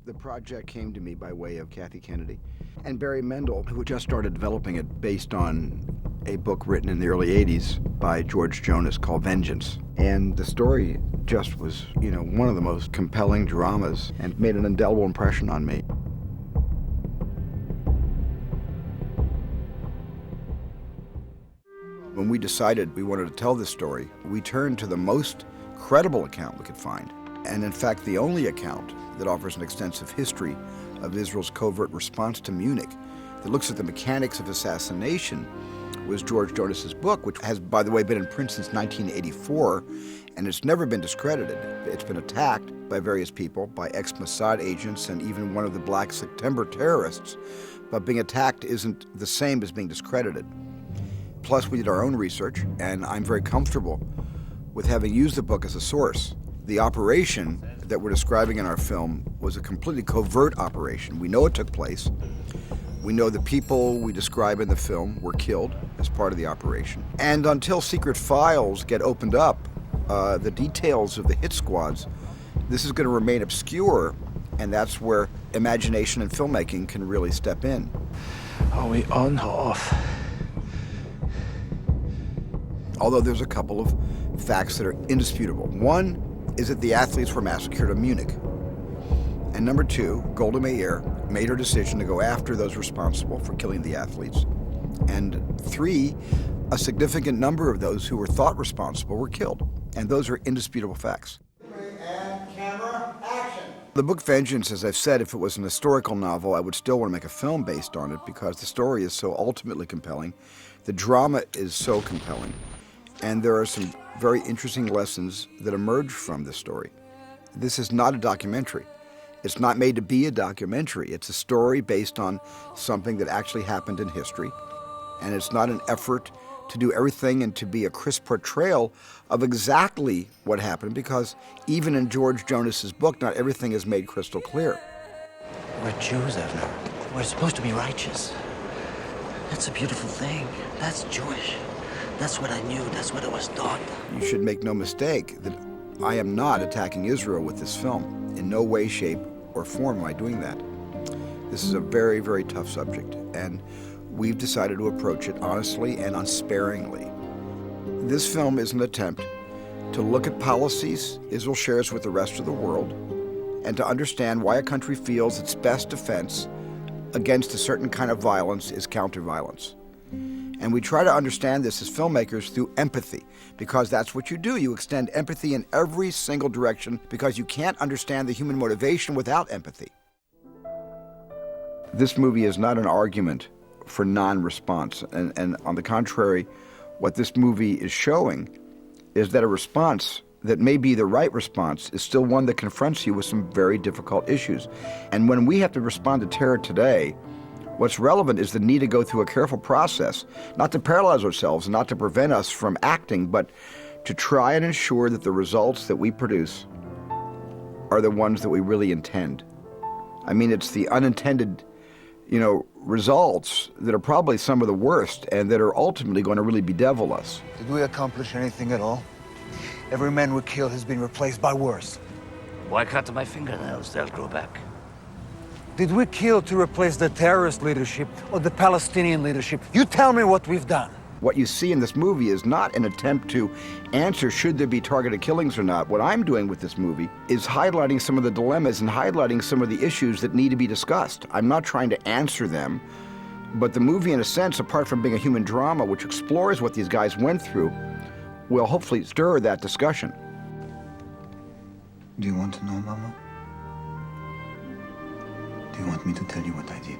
The project came to me by way of Kathy Kennedy and Barry Mendel, who just started developing it based on a book written in the early 80s by George Jonas called Vengeance. And the story just was, one of the most compelling dramas and made an indelible impression on me. When we decided we wanted to tell this story, we turned to the most credible account we could find. And in fact, the only account that offers an extensive history of Israel's covert response to Munich, that looks at the mechanics of assassination, was George Jonas's book, which has, by the way, been in print since 1984, and it's never been discredited. It's been attacked by various people, by ex-Mossad agents and even one of the Black September terrorists, but being attacked isn't the same as being discredited. Plus, we did our own research, and I'm very comfortable with having used the book as a source. The operation that we're describing in our film was a completely covert operation. We know it took place. We know the people we describe in the film were killed as part of the operation. And until secret files get opened up, the details of the hit squads, this is going to remain obscure, and that's where imagination and filmmaking can really step in. Are we on or off? Although there's a couple of facts that are indisputable. One is that the athletes were massacred in Munich. And number two, Golda Meir made her decision to go after those responsible for killing the athletes. And three, a significant number of those who were thought responsible were killed. And those are indisputable facts. And camera, action. The book Vengeance, as I've said, if it was an historical novel, I would still want to make a film based on it because the story is so ultimately compelling. The drama is so compelling. And there are some very interesting lessons that emerge from this story. This is not a documentary. It's not made to be a documentary. It's a story based on something that actually happened in history. And it's not an effort to do everything and to be a crisp portrayal of exactly what happened, because even in George Jonas's book, not everything is made crystal clear. We're Jews, Evner. We're supposed to be righteous. That's a beautiful thing. That's Jewish. That's what I knew. That's what I was taught. You should make no mistake that I am not attacking Israel with this film. In no way, shape, or form am I doing that. This is a very, very tough subject, and we've decided to approach it honestly and unsparingly. This film is an attempt to look at policies Israel shares with the rest of the world and to understand why a country feels its best defense against a certain kind of violence is counter-violence. And we try to understand this as filmmakers through empathy, because that's what you do. You extend empathy in every single direction because you can't understand the human motivation without empathy. This movie is not an argument for non-response. And on the contrary, what this movie is showing is that a response that may be the right response is still one that confronts you with some very difficult issues. And when we have to respond to terror today, what's relevant is the need to go through a careful process, not to paralyze ourselves, not to prevent us from acting, but to try and ensure that the results that we produce are the ones that we really intend. I mean, it's the unintended, results that are probably some of the worst and that are ultimately going to really bedevil us. Did we accomplish anything at all? Every man we killed has been replaced by worse. Why cut my fingernails? They'll grow back. Did we kill to replace the terrorist leadership or the Palestinian leadership? You tell me what we've done. What you see in this movie is not an attempt to answer should there be targeted killings or not. What I'm doing with this movie is highlighting some of the dilemmas and highlighting some of the issues that need to be discussed. I'm not trying to answer them, but the movie, in a sense, apart from being a human drama which explores what these guys went through, will hopefully stir that discussion. Do you want to know, Mama? Do you want me to tell you what I did?